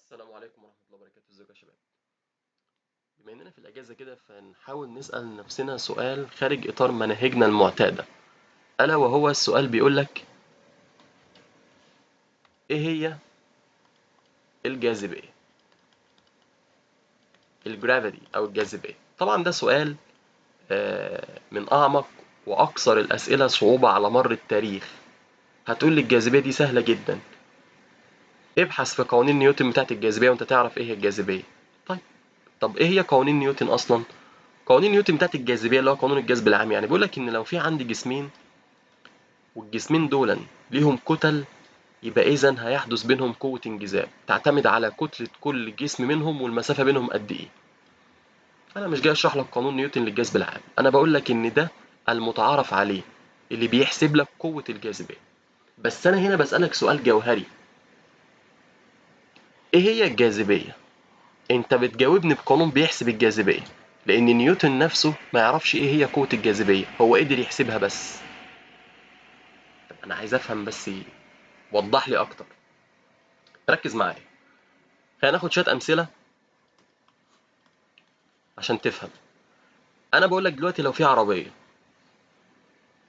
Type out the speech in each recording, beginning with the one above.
السلام عليكم ورحمة الله وبركاته. ازيكم يا شباب؟ بما اننا في الاجازة كده فنحاول نسأل نفسنا سؤال خارج اطار مناهجنا المعتادة، الا وهو السؤال بيقول لك ايه هي الجاذبية؟ الجرافيتي او الجاذبية. طبعا ده سؤال من اعمق واكثر الاسئلة صعوبة على مر التاريخ. هتقول لي الجاذبية دي سهلة جدا، ابحث في قوانين نيوتن بتاعت الجاذبية وانت تعرف ايه هي الجاذبية. طيب، طب ايه هي قوانين نيوتن اصلا؟ قوانين نيوتن بتاعت الجاذبية اللي هو قانون الجذب العام، يعني بيقول لك ان لو في عندي جسمين والجسمين دولا ليهم كتل، يبقى إذا هيحدث بينهم قوة انجذاب تعتمد على كتلة كل جسم منهم والمسافة بينهم قد إيه. أنا مش جاي أشرح لك قانون نيوتن للجذب العام، أنا بقول لك إن ده المتعارف عليه اللي بيحسب لك قوة الجاذبية. بس أنا هنا بسألك سؤال جوهري، إيه هي الجاذبية؟ أنت بتجاوبني بقانون بيحسب الجاذبية، لأن نيوتن نفسه ما يعرفش إيه هي قوة الجاذبية، هو قدر يحسبها بس. طب أنا عايز أفهم بس، وضح لي أكتر، ركز معايا. خلينا ناخد شوية أمثلة عشان تفهم. انا بقول لك دلوقتي لو في عربيه،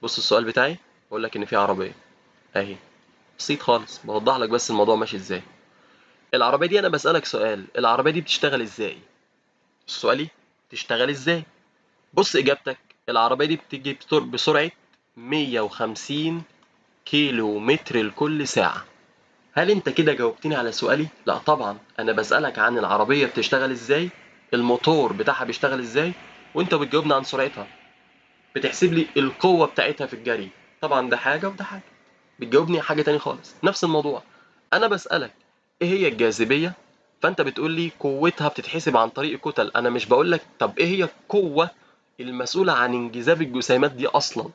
بص السؤال بتاعي، بقول لك ان في عربيه اهي، بسيط خالص، بوضح لك بس الموضوع ماشي ازاي. العربيه دي انا بسالك سؤال، العربيه دي بتشتغل ازاي؟ سؤالي تشتغل ازاي. بص اجابتك، العربيه دي بتيجي بسرعه 150 كيلو متر لكل ساعه. هل انت كده جاوبتني على سؤالي؟ لا طبعا، انا بسالك عن العربيه بتشتغل ازاي، الموتور بتاعها بيشتغل ازاي، وانت بتجاوبني عن سرعتها، بتحسب لي القوة بتاعتها في الجري. طبعا ده حاجة وده حاجة، بتجاوبني حاجة تاني خالص، نفس الموضوع. أنا بسألك إيه هي الجاذبية، فأنت بتقول لي قوتها بتتحسب عن طريق كتل. أنا مش بقول لك طب إيه هي القوة المسؤولة عن انجذاب الجسيمات دي أصلا.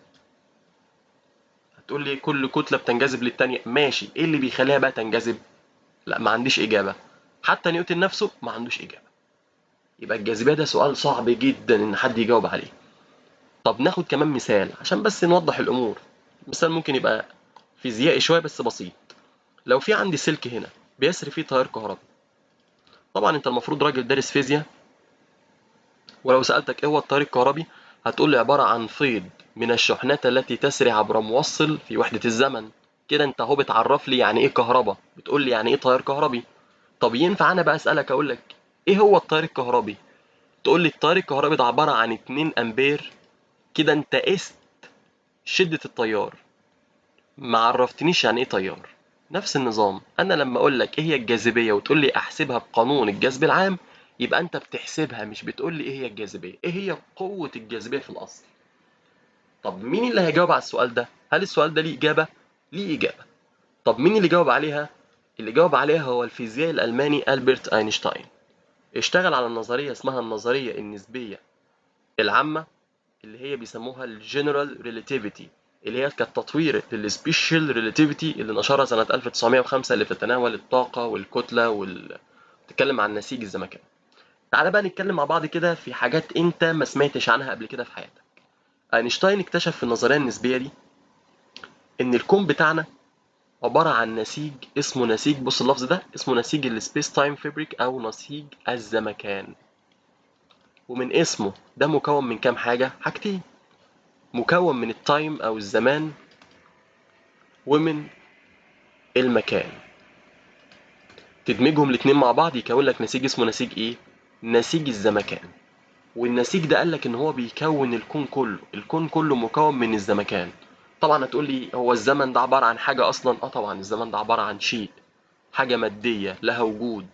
هتقول لي كل كتلة بتنجذب للتانية، ماشي، إيه اللي بيخليها بقى تنجذب؟ لا، ما عنديش إجابة. حتى نيوتن نفسه ما عندوش إجابة. يبقى الجاذبية ده سؤال صعب جدا إن حد يجاوب عليه. طب ناخد كمان مثال عشان بس نوضح الأمور. مثال ممكن يبقى فيزيائي شوية بس بسيط. لو في عندي سلك هنا بيسري فيه تيار كهربي، طبعا انت المفروض راجل دارس فيزياء، ولو سألتك ايه هو التيار الكهربي هتقول لي عبارة عن فيض من الشحنات التي تسري عبر موصل في وحدة الزمن. كده انت اهو بتعرف لي يعني ايه كهرباء، بتقول لي يعني ايه تيار كهربي. طب ينفع انا بقى اسألك اقول لك ايه هو التيار الكهربي، تقول لي التيار الكهربي ده عبارة عن 2 امبير. كده انت قست شدة التيار، ما عرفتنيش يعني ايه تيار. نفس النظام، انا لما اقول لك ايه هي الجاذبيه وتقول لي احسبها بقانون الجذب العام، يبقى انت بتحسبها، مش بتقول لي ايه هي الجاذبيه، ايه هي قوه الجاذبيه في الاصل. طب مين اللي هيجاوب على السؤال ده؟ هل السؤال ده ليه اجابه؟ ليه اجابه. طب مين اللي جاوب عليها؟ اللي جاوب عليها هو الفيزيائي الالماني ألبرت اينشتاين. اشتغل على النظريه اسمها النظريه النسبيه العامه، اللي هي بيسموها الجنرال ريلاتيفيتي، اللي هي كانت تطوير للسبيشال ريلاتيفيتي اللي نشرها سنة 1905، اللي بتتناول الطاقة والكتلة بتتكلم عن نسيج الزمكان. تعالى بقى نتكلم مع بعض كده في حاجات انت ما سمعتش عنها قبل كده في حياتك. اينشتاين اكتشف في النظرية النسبية دي ان الكون بتاعنا عبارة عن نسيج، اسمه نسيج، بص اللفظ ده اسمه نسيج السبيس تايم فابريك او نسيج الزمكان. ومن اسمه ده مكون من كام حاجة؟ حاجتين، مكون من التايم او الزمان ومن المكان. تدمجهم الاتنين مع بعض يكون لك نسيج اسمه نسيج ايه؟ نسيج الزمكان. والنسيج ده قال لك ان هو بيكون الكون كله، الكون كله مكون من الزمكان. طبعا هتقول لي هو الزمن ده عبارة عن حاجة اصلا؟ اه طبعا الزمن ده عبارة عن شيء، حاجة مادية لها وجود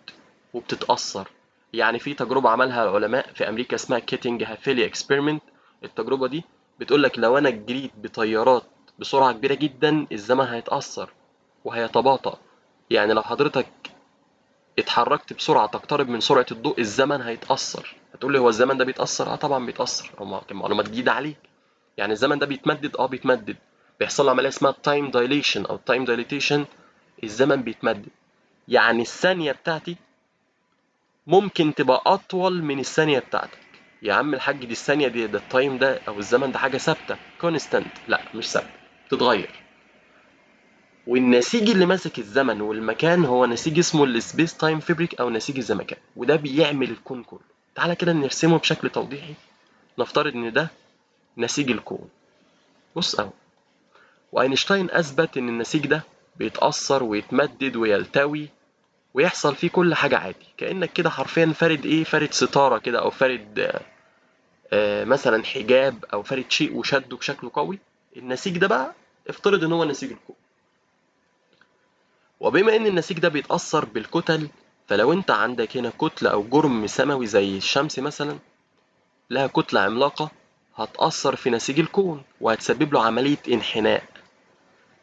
وبتتأثر. يعني في تجربة عملها العلماء في امريكا اسمها كيتنج هافيلي اكسبيرمنت. التجربة دي بتقول لك لو انا جريت بطيارات بسرعة كبيرة جدا الزمن هيتأثر وهيتباطأ. يعني لو حضرتك اتحركت بسرعة تقترب من سرعة الضوء الزمن هيتأثر. هتقول لي هو الزمن ده بيتأثر؟ اه طبعا بيتأثر، معلومات جديدة عليك. يعني الزمن ده بيتمدد؟ اه بيتمدد، بيحصل له عملية اسمها تايم دايليشن او تايم دايليتيشن. الزمن بيتمدد، يعني الثانية بتاعتي ممكن تبقى أطول من الثانية بتاعتك. يا عم الحاج دي الثانية دي، ده التايم ده أو الزمن ده حاجة ثابتة كونستانت. لا مش ثابتة، بتتغير. والنسيج اللي ماسك الزمن والمكان هو نسيج اسمه السبيس تايم فيبريك او نسيج الزمكان، وده بيعمل الكون كله. تعالى كده نرسمه بشكل توضيحي. نفترض ان ده نسيج الكون. بص اهو. واينشتاين اثبت ان النسيج ده بيتأثر ويتمدد ويلتوي ويحصل فيه كل حاجة عادي، كأنك كده حرفيا فارد ايه، فارد ستارة كده، او فارد مثلا حجاب، او فارد شيء وشده بشكل قوي. النسيج ده بقى افترض ان هو نسيج الكون. وبما ان النسيج ده بيتأثر بالكتل، فلو انت عندك هنا كتلة او جرم سماوي زي الشمس مثلا، لها كتلة عملاقة، هتأثر في نسيج الكون وهتسبب له عملية انحناء.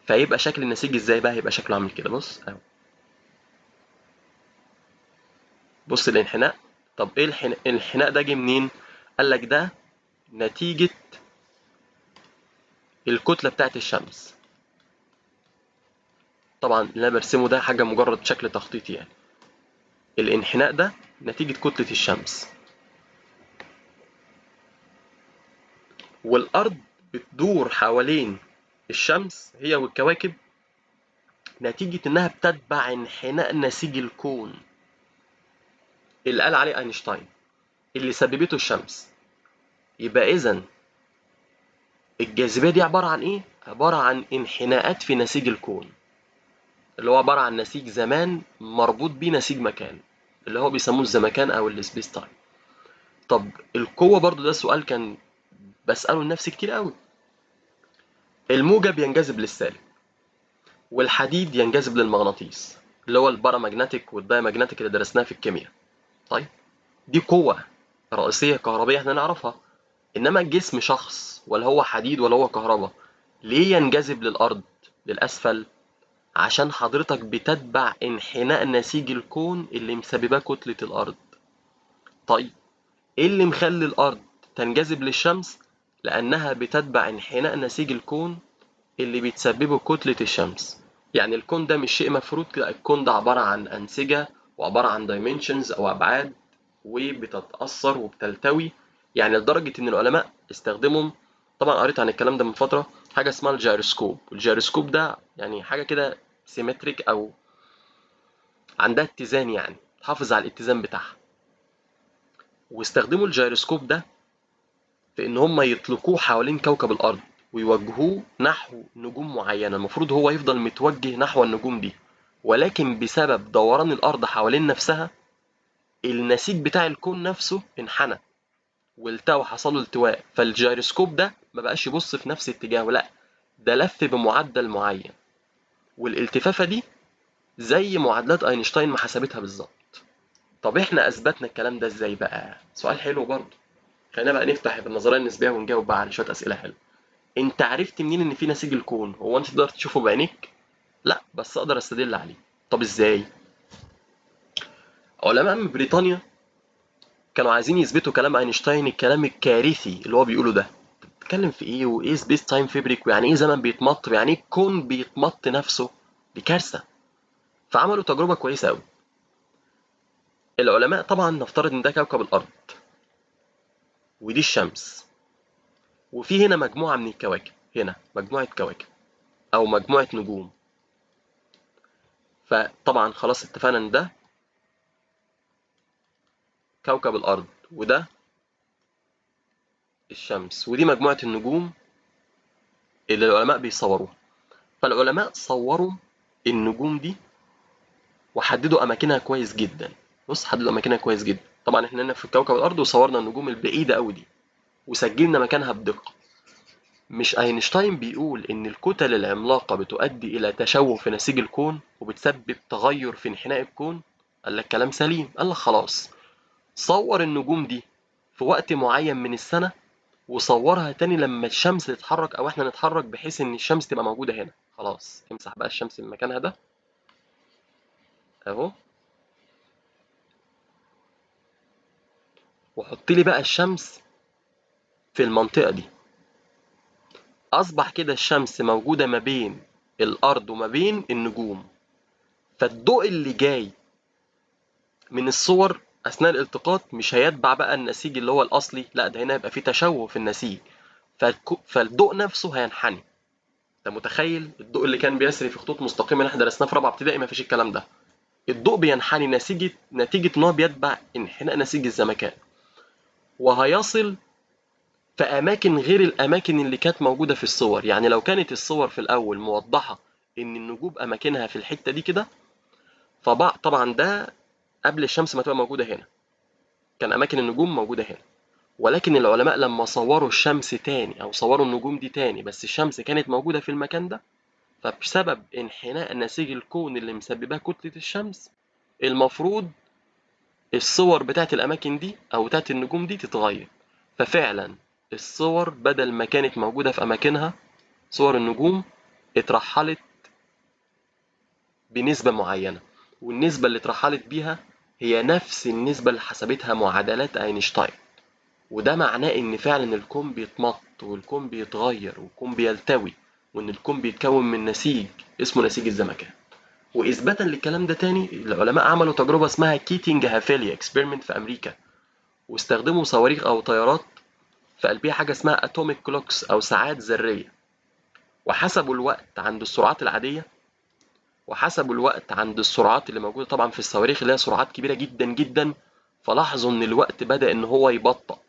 فيبقى شكل النسيج ازاي بقى؟ هيبقى شكله عامل كده. بص اهو. بص الانحناء. طب ايه الانحناء ده جه منين؟ قال لك ده نتيجة الكتلة بتاعت الشمس. طبعا اللي انا برسمه ده حاجة مجرد شكل تخطيطي يعني. الانحناء ده نتيجة كتلة الشمس. والأرض بتدور حوالين الشمس هي والكواكب نتيجة إنها بتتبع انحناء نسيج الكون اللي قال عليه أينشتاين، اللي سببته الشمس. يبقى إذا الجاذبية دي عبارة عن إيه؟ عبارة عن انحناءات في نسيج الكون، اللي هو عبارة عن نسيج زمان مربوط بيه نسيج مكان، اللي هو بيسموه الزمكان أو السبيس تايم. طب القوة برضو ده سؤال كان بسأله لنفسي كتير قوي. الموجب ينجذب للسالب، والحديد ينجذب للمغناطيس، اللي هو البارامagnetic والدايمagnetic اللي درسناها في الكيمياء. طيب دي قوة رئيسية كهربية احنا نعرفها. انما الجسم شخص، ولا هو حديد ولا هو كهرباء، ليه ينجذب للأرض للأسفل؟ عشان حضرتك بتتبع انحناء نسيج الكون اللي مسبباه كتلة الأرض. طيب ايه اللي مخلي الأرض تنجذب للشمس؟ لأنها بتتبع انحناء نسيج الكون اللي بتسببه كتلة الشمس. يعني الكون ده مش شيء مفروض كده، الكون ده عبارة عن أنسجة وعبارة عن dimensions أو أبعاد، وبتتأثر وبتلتوي. يعني لدرجة إن العلماء استخدموا، طبعا قريت عن الكلام ده من فترة، حاجة اسمها الجيروسكوب. الجيروسكوب ده يعني حاجة كده سيمتريك أو عندها اتزان، يعني تحافظ على الاتزان بتاعها. واستخدموا الجيروسكوب ده في إن هم يطلقوه حوالين كوكب الأرض ويوجهوه نحو نجوم معينة. المفروض هو يفضل متوجه نحو النجوم دي، ولكن بسبب دوران الأرض حوالين نفسها النسيج بتاع الكون نفسه انحنى والتوى، حصل له التواء. فالجيروسكوب ده ما بقاش يبص في نفس اتجاهه، لا ده لف بمعدل معين. والالتفافة دي زي معادلات أينشتاين ما حسبتها بالظبط. طب احنا أثبتنا الكلام ده ازاي بقى؟ سؤال حلو برضه. خلينا بقى نفتح بالنظرية النسبية ونجاوب بقى على شوية أسئلة حلوة. انت عرفت منين ان في نسيج الكون؟ هو انت تقدر تشوفه بعينيك؟ لا، بس اقدر استدل عليه. طب ازاي؟ علماء من بريطانيا كانوا عايزين يثبتوا كلام اينشتاين الكلام الكارثي اللي هو بيقوله ده. بتتكلم في ايه؟ وايه سبيس تايم فيبريك؟ ويعني ايه زمن بيتمط؟ ويعني ايه الكون بيتمط نفسه؟ دي كارثه. فعملوا تجربه كويسه قوي. العلماء طبعا نفترض ان ده كوكب الارض ودي الشمس، وفي هنا مجموعه من الكواكب، هنا مجموعه كواكب او مجموعه نجوم. فطبعا خلاص اتفقنا ان ده كوكب الارض وده الشمس ودي مجموعه النجوم اللي العلماء بيصوروها. فالعلماء صوروا النجوم دي وحددوا اماكنها كويس جدا. بص حددوا اماكنها كويس جدا. طبعا احنا هنا في كوكب الارض وصورنا النجوم البعيده قوي دي وسجلنا مكانها بدقه. مش اينشتاين بيقول ان الكتل العملاقه بتؤدي الى تشوه في نسيج الكون وبتسبب تغير في انحناء الكون؟ قال لك كلام سليم. قال لك خلاص، صور النجوم دي في وقت معين من السنه وصورها تاني لما الشمس تتحرك او احنا نتحرك، بحيث ان الشمس تبقى موجوده هنا. خلاص امسح بقى الشمس من مكانها ده اهو، وحط لي بقى الشمس في المنطقه دي. أصبح كده الشمس موجودة ما بين الأرض وما بين النجوم. فالضوء اللي جاي من الصور أثناء الالتقاط مش هيتبع بقى النسيج اللي هو الأصلي، لا ده هنا يبقى فيه تشوه في النسيج. فالضوء نفسه هينحني. انت متخيل الضوء اللي كان بيسري في خطوط مستقيمه اللي احنا درسناه في رابعه ابتدائي؟ ما فيش الكلام ده. الضوء بينحني نتيجه ان هو بيتبع انحناء نسيج الزمكان، وهيصل في اماكن غير الاماكن اللي كانت موجوده في الصور. يعني لو كانت الصور في الاول موضحه ان النجوم اماكنها في الحته دي كده، طبعا ده قبل الشمس ما تبقى موجوده هنا، كان اماكن النجوم موجوده هنا. ولكن العلماء لما صوروا الشمس تاني او صوروا النجوم دي تاني بس الشمس كانت موجوده في المكان ده، فبسبب انحناء نسيج الكون اللي مسبباه كتله الشمس، المفروض الصور بتاعت الاماكن دي او بتاعت النجوم دي تتغير. ففعلا الصور بدل ما كانت موجوده في اماكنها، صور النجوم اترحلت بنسبة معينة، والنسبة اللي اترحلت بيها هي نفس النسبة اللي حسبتها معادلات أينشتاين. وده معناه إن فعلا الكون بيتمط والكون بيتغير والكون بيلتوي، وإن الكون بيتكون من نسيج اسمه نسيج الزمكان. وإثباتا للكلام ده تاني، العلماء عملوا تجربة اسمها كيتينج هافيلي اكسبيرمنت في أمريكا، واستخدموا صواريخ أو طيارات في قلبها حاجة اسمها اتوميك كلوكس أو ساعات ذرية، وحسبوا الوقت عند السرعات العادية، وحسبوا الوقت عند السرعات اللي موجودة طبعا في الصواريخ اللي هي سرعات كبيرة جدا جدا. فلاحظوا ان الوقت بدأ ان هو يبطأ.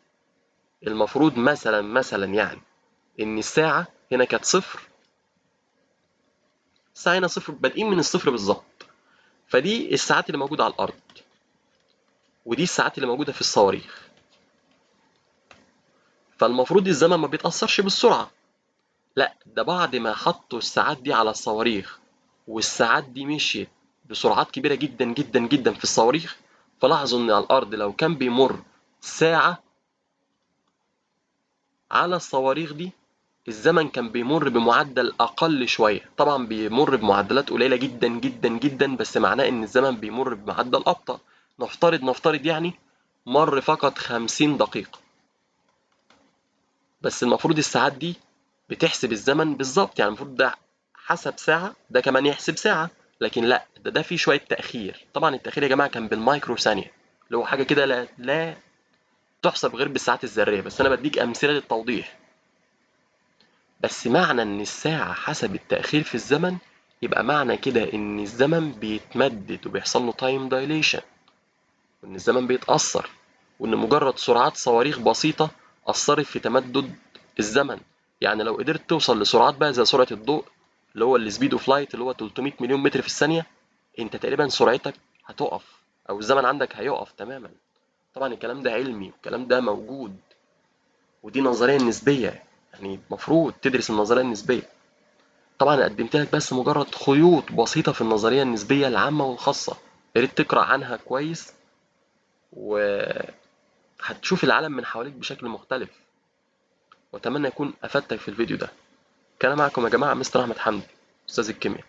المفروض مثلا يعني ان الساعة هنا كانت صفر، الساعة هنا صفر، بادئين من الصفر بالظبط. فدي الساعات اللي موجودة على الأرض، ودي الساعات اللي موجودة في الصواريخ. فالمفروض الزمن ما بيتأثرش بالسرعة، لا ده بعد ما حطوا الساعات دي على الصواريخ والساعات دي مشيت بسرعات كبيرة جدا جدا جدا في الصواريخ، فلاحظوا ان على الارض لو كان بيمر ساعة على الصواريخ دي، الزمن كان بيمر بمعدل اقل شوية. طبعا بيمر بمعدلات قليلة جدا جدا جدا، بس معناه ان الزمن بيمر بمعدل ابطأ. نفترض يعني مر فقط 50 دقيقة، بس المفروض الساعات دي بتحسب الزمن بالظبط. يعني المفروض ده حسب ساعة ده كمان يحسب ساعة، لكن لا ده فيه شوية تأخير. طبعا التأخير يا جماعة كان بالمايكرو ثانية، اللي هو حاجة كده لا تحسب غير بالساعات الذرية، بس أنا بديك أمثلة للتوضيح. بس معنى إن الساعة حسب التأخير في الزمن، يبقى معنى كده إن الزمن بيتمدد وبيحصل له تايم دايليشن، وإن الزمن بيتأثر، وإن مجرد سرعات صواريخ بسيطة أثرت في تمدد الزمن. يعني لو قدرت توصل لسرعات بقى زي سرعة الضوء اللي هو السبيد اوف لايت اللي هو 300 مليون متر في الثانية، انت تقريبا سرعتك هتقف او الزمن عندك هيقف تماما. طبعا الكلام ده علمي والكلام ده موجود، ودي نظرية نسبية، يعني المفروض تدرس النظرية النسبية. طبعا قدمت لك بس مجرد خيوط بسيطة في النظرية النسبية العامة والخاصة، يا ريت تقرأ عنها كويس وهتشوف العالم من حواليك بشكل مختلف. وأتمنى يكون أفدتك في الفيديو ده. كان معكم يا جماعة مستر أحمد حمدي، أستاذ الكيمياء.